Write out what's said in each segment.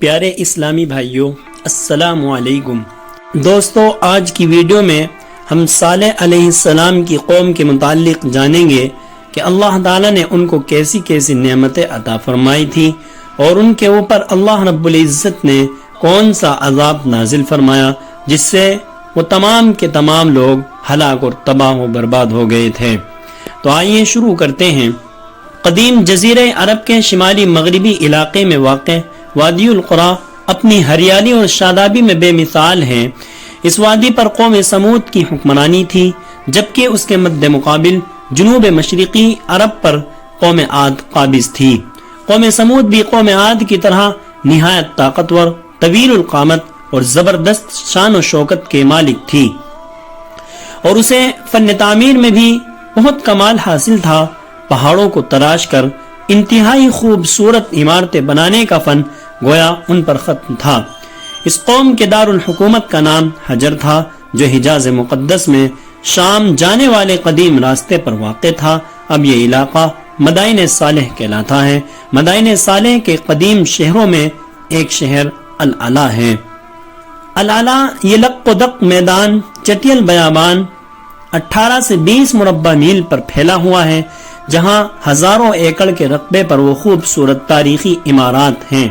پیارے اسلامی بھائیوں، السلام علیکم۔ دوستو، آج کی ویڈیو میں ہم صالح علیہ السلام کی قوم کے متعلق جانیں گے کہ اللہ تعالیٰ نے ان کو کیسی کیسی نعمتیں عطا فرمائی تھی اور ان کے اوپر اللہ رب العزت نے کون سا عذاب نازل فرمایا جس سے وہ تمام کے تمام لوگ ہلاک اور تباہ و برباد ہو گئے تھے۔ تو آئیے شروع کرتے ہیں۔ قدیم جزیرہ عرب کے شمالی مغربی علاقے میں واقع وادی القرا اپنی ہریالی اور شادابی میں بے مثال ہے۔ اس وادی پر قوم سمود کی حکمرانی تھی، جبکہ اس کے مد مقابل جنوب مشرقی عرب پر قوم عاد قابض تھی۔ قوم سمود بھی قوم عاد کی طرح نہایت طاقتور، طویل القامت اور زبردست شان و شوکت کے مالک تھی، اور اسے فن تعمیر میں بھی بہت کمال حاصل تھا۔ پہاڑوں کو تراش کر انتہائی خوبصورت عمارتیں بنانے کا فن گویا ان پر ختم تھا۔ اس قوم کے دارالحکومت کا نام حجر تھا، جو حجاز مقدس میں شام جانے والے قدیم راستے پر واقع تھا۔ اب یہ علاقہ مدائن صالح کہلاتا ہے۔ مدائن صالح کے قدیم شہروں میں ایک شہر العلا ہے۔ العلا یہ لق و دق میدان چٹیل بیابان 18 سے 20 مربع میل پر پھیلا ہوا ہے، جہاں ہزاروں ایکڑ کے رقبے پر وہ خوبصورت تاریخی عمارات ہیں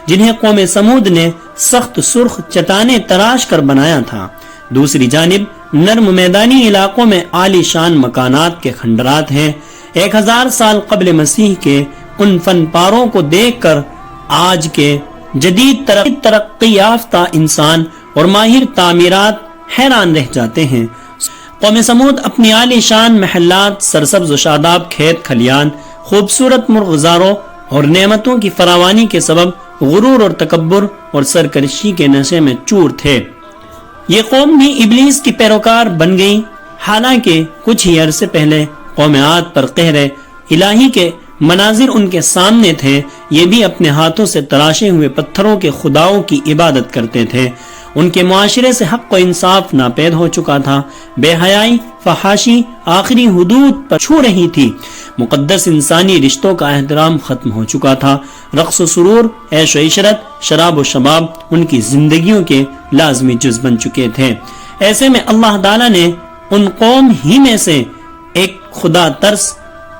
جنہیں قوم سمود نے سخت سرخ چٹانیں تراش کر بنایا تھا۔ دوسری جانب نرم میدانی علاقوں میں عالی شان مکانات کے کھنڈرات ہیں۔ 1000 سال قبل مسیح کے ان فن پاروں کو دیکھ کر آج کے جدید ترقی یافتہ انسان اور ماہر تعمیرات حیران رہ جاتے ہیں۔ قوم سمود اپنی عالی شان محلات، سرسبز و شاداب کھیت کھلیان، خوبصورت مرغزاروں اور نعمتوں کی فراوانی کے سبب غرور اور تکبر اور سرکشی کے نشے میں چور تھے۔ یہ قوم بھی ابلیس کی پیروکار بن گئی، حالانکہ کچھ ہی عرصے پہلے قوم عاد پر قہر الہی کے مناظر ان کے سامنے تھے۔ یہ بھی اپنے ہاتھوں سے تراشے ہوئے پتھروں کے خداؤں کی عبادت کرتے تھے۔ ان کے معاشرے سے حق و انصاف ناپید ہو چکا تھا۔ بے حیائی، فحاشی آخری حدود پر چھو رہی تھی۔ مقدس انسانی رشتوں کا احترام ختم ہو چکا تھا۔ رقص و سرور، عیش و عشرت، شراب و شباب ان کی زندگیوں کے لازمی جز بن چکے تھے۔ ایسے میں اللہ تعالیٰ نے ان قوم ہی میں سے ایک خدا ترس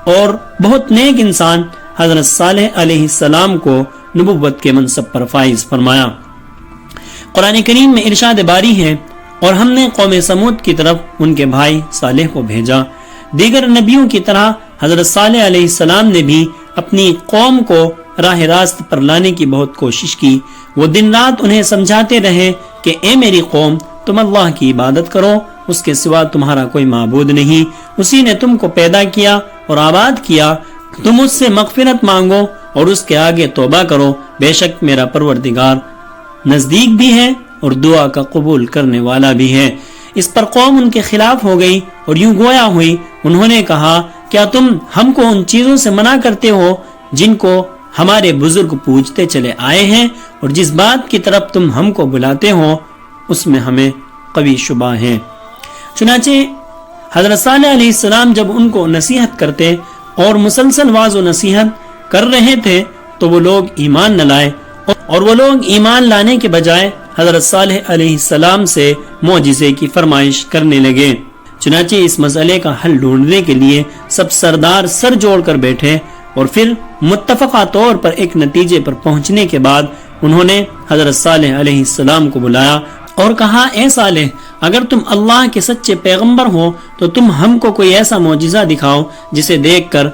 اور بہت نیک انسان حضرت صالح علیہ السلام کو نبوت کے منصب پر فائز فرمایا۔ قرآن کریم میں ارشاد باری ہے، اور ہم نے قوم سمود کی طرف ان کے بھائی صالح کو بھیجا۔ دیگر نبیوں کی طرح حضرت صالح علیہ السلام نے بھی اپنی قوم کو راہ راست پر لانے کی بہت کوشش کی۔ وہ دن رات انہیں سمجھاتے رہے کہ اے میری قوم، تم اللہ کی عبادت کرو، اس کے سوا تمہارا کوئی معبود نہیں۔ اسی نے تم کو پیدا کیا اور آباد کیا۔ تم اس سے مغفرت مانگو اور اس کے آگے توبہ کرو، بے شک میرا پروردگار نزدیک بھی ہے اور دعا کا قبول کرنے والا بھی ہے۔ اس پر قوم ان کے خلاف ہو گئی اور یوں گویا ہوئی۔ انہوں نے کہا، کیا تم ہم کو ان چیزوں سے منع کرتے ہو جن کو ہمارے بزرگ پوجتے چلے آئے ہیں، اور جس بات کی طرف تم ہم کو بلاتے ہو اس میں ہمیں قوی شبہ ہے۔ چنانچہ حضرت صالح علیہ السلام جب ان کو نصیحت کرتے اور مسلسل واعظ و نصیحت کر رہے تھے تو وہ لوگ ایمان نہ لائے، اور وہ لوگ ایمان لانے کے بجائے حضرت صالح علیہ السلام سے معجزے کی فرمائش کرنے لگے۔ چنانچہ اس مسئلے کا حل ڈھونڈنے کے لیے سب سردار سر جوڑ کر بیٹھے، اور پھر متفقہ طور پر ایک نتیجے پر پہنچنے کے بعد انہوں نے حضرت صالح علیہ السلام کو بلایا اور کہا، اے صالح، اگر تم اللہ کے سچے پیغمبر ہو تو تم ہم کو کوئی ایسا معجزہ دکھاؤ جسے دیکھ کر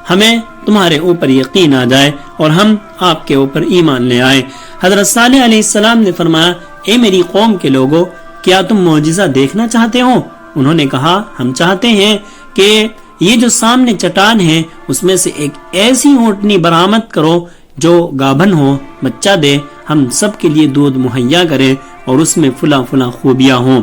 ہمیں تمہارے اوپر یقین آ جائے اور ہم آپ کے اوپر ایمان لے آئے۔ حضرت صالح علیہ السلام نے فرمایا، اے میری قوم کے لوگوں، کیا تم معجزہ دیکھنا چاہتے ہو؟ انہوں نے کہا، ہم چاہتے ہیں کہ یہ جو سامنے چٹان ہے اس میں سے ایک ایسی اونٹنی برآمد کرو جو گابھن ہو، بچہ دے، ہم سب کے لیے دودھ مہیا کرے اور اس میں فلاں فلاں خوبیاں ہوں۔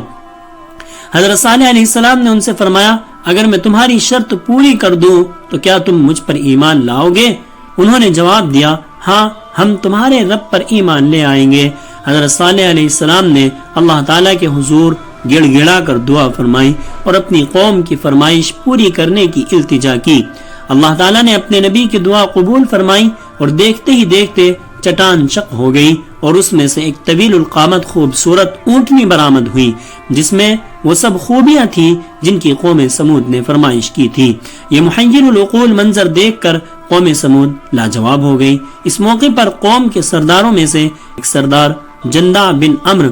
حضرت صالح علیہ السلام نے ان سے فرمایا، اگر میں تمہاری شرط پوری کر دوں تو کیا تم مجھ پر ایمان لاؤ گے؟ انہوں نے جواب دیا، ہاں، ہم تمہارے رب پر ایمان لے آئیں گے۔ حضرت صالح علیہ السلام نے اللہ تعالیٰ کے حضور گڑ گڑا کر دعا فرمائی اور اپنی قوم کی فرمائش پوری کرنے کی التجا کی۔ اللہ تعالیٰ نے اپنے نبی کی دعا قبول فرمائی اور دیکھتے ہی دیکھتے چٹان شق ہو گئی اور اس میں سے ایک طویل القامت خوبصورت اونٹنی برآمد ہوئی جس میں وہ سب خوبیاں تھیں جن کی قوم سمود نے فرمائش کی تھی۔ یہ محیر العقول منظر دیکھ کر قوم سمود لاجواب ہو گئی۔ اس موقع پر قوم کے سرداروں میں سے ایک سردار جندع بن عمرو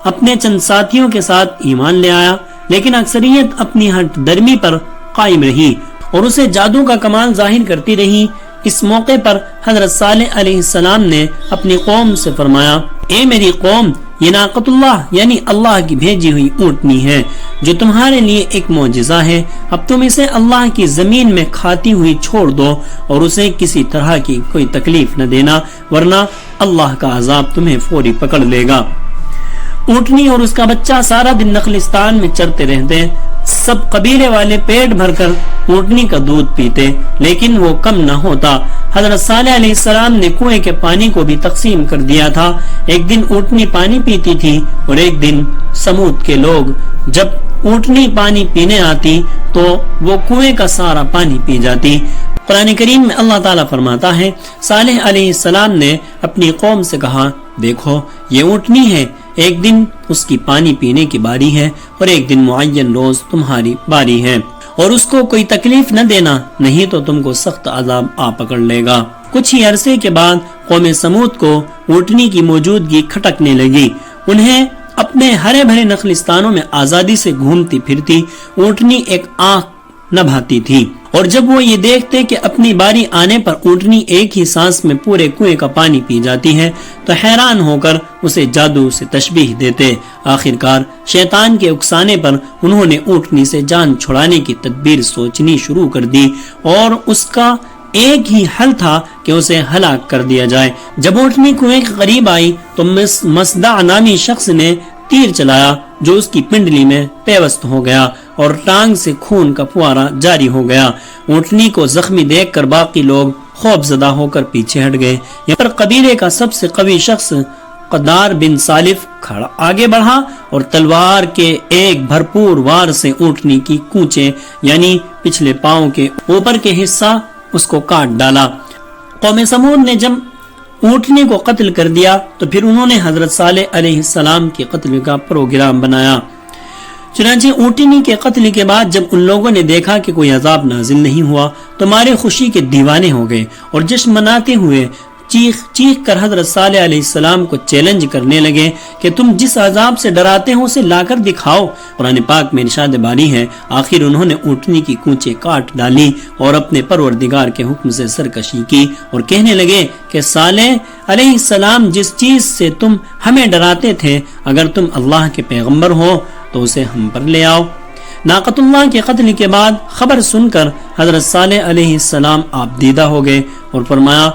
اپنے چند ساتھیوں کے ساتھ ایمان لے آیا، لیکن اکثریت اپنی ہٹ درمی پر قائم رہی اور اسے جادو کا کمال ظاہر کرتی رہی۔ اس موقع پر حضرت صالح علیہ السلام نے اپنی قوم سے فرمایا، اے میری قوم، یہ ناقۃ اللہ یعنی اللہ کی بھیجی ہوئی اونٹنی ہے جو تمہارے لیے ایک معجزہ ہے۔ اب تم اسے اللہ کی زمین میں کھاتی ہوئی چھوڑ دو اور اسے کسی طرح کی کوئی تکلیف نہ دینا، ورنہ اللہ کا عذاب تمہیں فوری پکڑ لے گا۔ اونٹنی اور اس کا بچہ سارا دن نخلستان میں چرتے رہتے، سب قبیلے والے پیٹ بھر کر اونٹنی کا دودھ پیتے، لیکن وہ کم نہ ہوتا۔ حضرت صالح علیہ السلام نے کنویں کے پانی کو بھی تقسیم کر دیا تھا۔ ایک دن اونٹنی پانی پیتی تھی اور ایک دن سمود کے لوگ جب اونٹنی پانی پینے آتی تو وہ کنویں کا سارا پانی پی جاتی۔ قرآن کریم میں اللہ تعالیٰ فرماتا ہے، صالح علیہ السلام نے اپنی قوم سے کہا، دیکھو یہ اونٹنی ہے، ایک دن اس کی پانی پینے کی باری ہے اور ایک دن معین روز تمہاری باری ہے، اور اس کو کوئی تکلیف نہ دینا، نہیں تو تم کو سخت عذاب آ پکڑ لے گا۔ کچھ ہی عرصے کے بعد قوم سمود کو اونٹنی کی موجودگی کھٹکنے لگی۔ انہیں اپنے ہرے بھرے نخلستانوں میں آزادی سے گھومتی پھرتی اونٹنی ایک آنکھ نہ بھاتی تھی، اور جب وہ یہ دیکھتے کہ اپنی باری آنے پر اونٹنی ایک ہی سانس میں پورے کنویں کا پانی پی جاتی ہے تو حیران ہو کر اسے جادو سے تشبیہ دیتے۔ آخرکار شیطان کے اکسانے پر انہوں نے اونٹنی سے جان چھڑانے کی تدبیر سوچنی شروع کر دی، اور اس کا ایک ہی حل تھا کہ اسے ہلاک کر دیا جائے۔ جب اونٹنی کنویں کے قریب آئی تو مصدع نامی شخص نے تیر چلایا جو اس کی پنڈلی میں پیوست ہو گیا اور ٹانگ سے خون کا فوارہ جاری ہو گیا۔ اونٹنی کو زخمی دیکھ کر باقی لوگ خوف زدہ ہو کر پیچھے ہٹ گئے۔ یہاں پر قبیلے کا سب سے قوی شخص قدار بن سالف کھڑا آگے بڑھا اور تلوار کے ایک بھرپور وار سے اونٹنی کی کونچے یعنی پچھلے پاؤں کے اوپر کے حصہ اس کو کاٹ ڈالا۔ قوم سمود نے جب اونٹنی کو قتل کر دیا تو پھر انہوں نے حضرت صالح علیہ السلام کے قتل کا پروگرام بنایا۔ چنانچہ اونٹنی کے قتل کے بعد جب ان لوگوں نے دیکھا کہ کوئی عذاب نازل نہیں ہوا تو مارے خوشی کے دیوانے ہو گئے اور جشن مناتے ہوئے چیخ چیخ کر حضرت صالح علیہ السلام کو چیلنج کرنے لگے کہ تم جس عذاب سے ڈراتے ہو اسے لا کر دکھاؤ۔ قرآن پاک میں ارشاد باری ہے، آخر انہوں نے اونٹنی کی کونچے کاٹ ڈالی اور اپنے پروردگار کے حکم سے سرکشی کی اور کہنے لگے کہ صالح علیہ السلام جس چیز سے تم ہمیں ڈراتے تھے، اگر تم اللہ کے پیغمبر ہو تو اسے ہم پر لے آؤ۔ ناقۃ اللہ کے قتل کے بعد خبر سن کر حضرت صالح علیہ السلام آپ دیدہ ہو گئے اور فرمایا،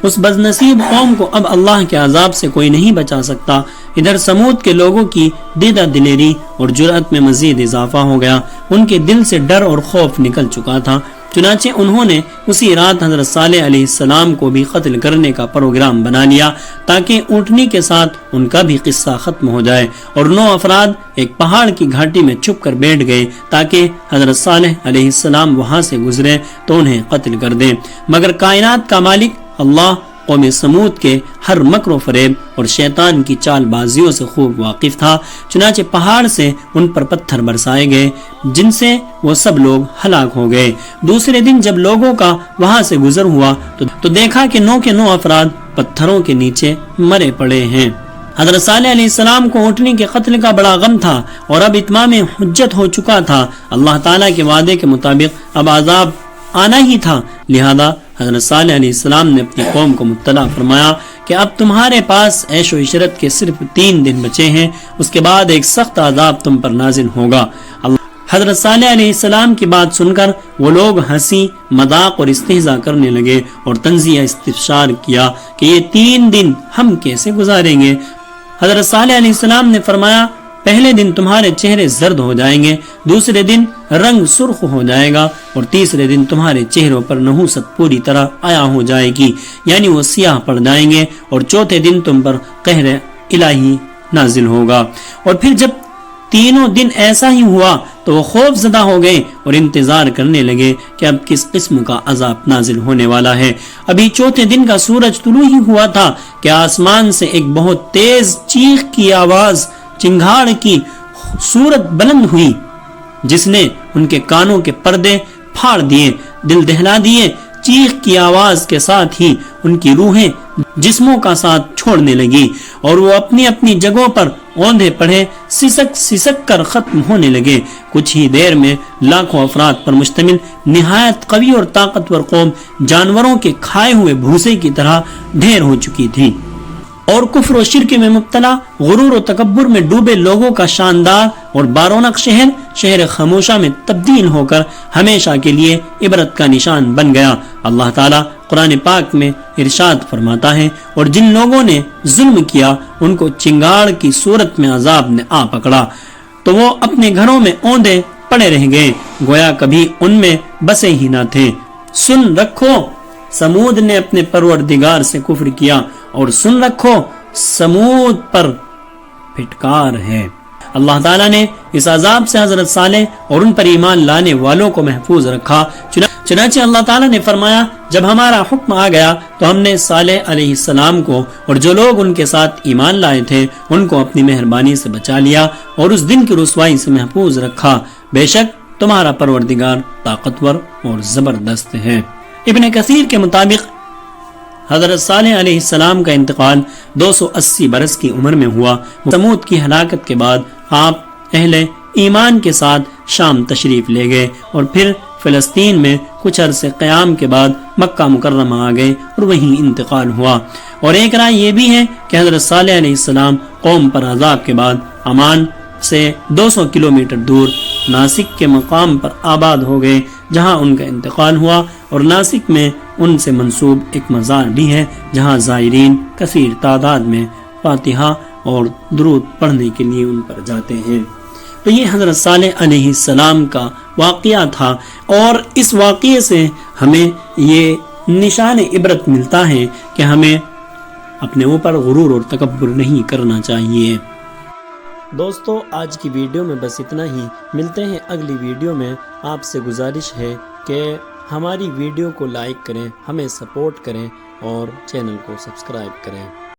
اس بدنصیب قوم کو اب اللہ کے عذاب سے کوئی نہیں بچا سکتا۔ ادھر سمود کے لوگوں کی دیدہ دلیری اور جرأت میں مزید اضافہ ہو گیا، ان کے دل سے ڈر اور خوف نکل چکا تھا۔ چنانچہ انہوں نے اسی رات حضرت صالح علیہ السلام کو بھی قتل کرنے کا پروگرام بنا لیا تاکہ اونٹنی کے ساتھ ان کا بھی قصہ ختم ہو جائے، اور 9 افراد ایک پہاڑ کی گھاٹی میں چھپ کر بیٹھ گئے تاکہ حضرت صالح علیہ السلام وہاں سے گزرے تو انہیں قتل کر دیں، مگر کائنات کا مالک اللہ قوم سمود کے ہر مکر و فریب اور شیطان کی چال بازیوں سے خوب واقف تھا۔ چنانچہ پہاڑ سے ان پر پتھر برسائے گئے جن سے وہ سب لوگ ہلاک ہو گئے۔ دوسرے دن جب لوگوں کا وہاں سے گزر ہوا تو دیکھا کہ 9 کے 9 افراد پتھروں کے نیچے مرے پڑے ہیں۔ حضرت صالح علیہ السلام کو اونٹنی کے قتل کا بڑا غم تھا اور اب اتمام حجت ہو چکا تھا۔ اللہ تعالیٰ کے وعدے کے مطابق اب عذاب آنا ہی تھا، لہذا حضرت صالح علیہ السلام نے اپنی قوم کو مطلع فرمایا کہ اب تمہارے پاس عیش و عشرت کے صرف 3 دن بچے ہیں، اس کے بعد ایک سخت عذاب تم پر نازل ہوگا۔ حضرت صالح علیہ السلام کی بات سن کر وہ لوگ ہنسی مذاق اور استہزاء کرنے لگے اور تنزیہ استفسار کیا کہ یہ 3 دن ہم کیسے گزاریں گے۔ حضرت صالح علیہ السلام نے فرمایا، پہلے دن تمہارے چہرے زرد ہو جائیں گے، دوسرے دن رنگ سرخ ہو جائے گا اور تیسرے دن تمہارے چہروں پر نحوست پوری طرح عیا ہو جائے گی، یعنی وہ سیاہ پڑ جائیں گے، اور چوتھے دن تم پر قہر الہی نازل ہوگا، اور پھر جب تینوں دن ایسا ہی ہوا تو وہ خوف زدہ ہو گئے اور انتظار کرنے لگے کہ اب کس قسم کا عذاب نازل ہونے والا ہے۔ ابھی چوتھے دن کا سورج طلوع ہی ہوا تھا کہ آسمان سے ایک بہت تیز چیخ کی آواز، چنگھاڑ کی صورت بلند ہوئی، جس نے ان کے کانوں کے پردے پھاڑ دیے، دل دہلا دیے۔ چیخ کی آواز کے ساتھ ہی ان کی روحیں جسموں کا ساتھ چھوڑنے لگی اور وہ اپنی اپنی جگہوں پر اوندھے پڑے سسک سسک کر ختم ہونے لگے۔ کچھ ہی دیر میں لاکھوں افراد پر مشتمل نہایت قوی اور طاقتور قوم جانوروں کے کھائے ہوئے بھوسے کی طرح ڈھیر ہو چکی تھی، اور کفر و شرک میں مبتلا، غرور و تکبر میں ڈوبے لوگوں کا شاندار اور بارونق شہر شہر خاموشہ میں تبدیل ہو کر ہمیشہ کے لیے عبرت کا نشان بن گیا۔ اللہ تعالیٰ قرآن پاک میں ارشاد فرماتا ہے، اور جن لوگوں نے ظلم کیا ان کو چنگاڑ کی صورت میں عذاب نے آ پکڑا تو وہ اپنے گھروں میں اوندے پڑے رہ گئے، گویا کبھی ان میں بسے ہی نہ تھے۔ سن رکھو، سمود نے اپنے پروردگار سے کفر کیا، اور سن رکھو سمود پر پھٹکار ہے۔ اللہ تعالیٰ نے اس عذاب سے حضرت صالح اور ان پر ایمان لانے والوں کو محفوظ رکھا۔ چنانچہ اللہ تعالیٰ نے فرمایا، جب ہمارا حکم آ گیا تو ہم نے صالح علیہ السلام کو اور جو لوگ ان کے ساتھ ایمان لائے تھے ان کو اپنی مہربانی سے بچا لیا اور اس دن کی رسوائی سے محفوظ رکھا۔ بے شک تمہارا پروردگار طاقتور اور زبردست ہے۔ ابن کثیر کے مطابق حضرت صالح علیہ السلام کا انتقال 280 برس کی عمر میں ہوا۔ سمود کی ہلاکت کے بعد آپ اہل ایمان کے ساتھ شام تشریف لے گئے اور پھر فلسطین میں کچھ عرصے قیام کے بعد مکہ مکرمہ آ گئے اور وہیں انتقال ہوا۔ اور ایک رائے یہ بھی ہے کہ حضرت صالح علیہ السلام قوم پر عذاب کے بعد امان سے 200 کلومیٹر دور ناسک کے مقام پر آباد ہو گئے، جہاں ان کا انتقال ہوا، اور ناسک میں ان سے منسوب ایک مزار بھی ہے جہاں زائرین کثیر تعداد میں فاتحہ اور درود پڑھنے کے لیے ان پر جاتے ہیں۔ تو یہ حضرت صالح علیہ السلام کا واقعہ تھا، اور اس واقعے سے ہمیں یہ نشان عبرت ملتا ہے کہ ہمیں اپنے اوپر غرور اور تکبر نہیں کرنا چاہیے۔ دوستو، آج کی ویڈیو میں بس اتنا ہی، ملتے ہیں اگلی ویڈیو میں۔ آپ سے گزارش ہے کہ ہماری ویڈیو کو لائک کریں، ہمیں سپورٹ کریں اور چینل کو سبسکرائب کریں۔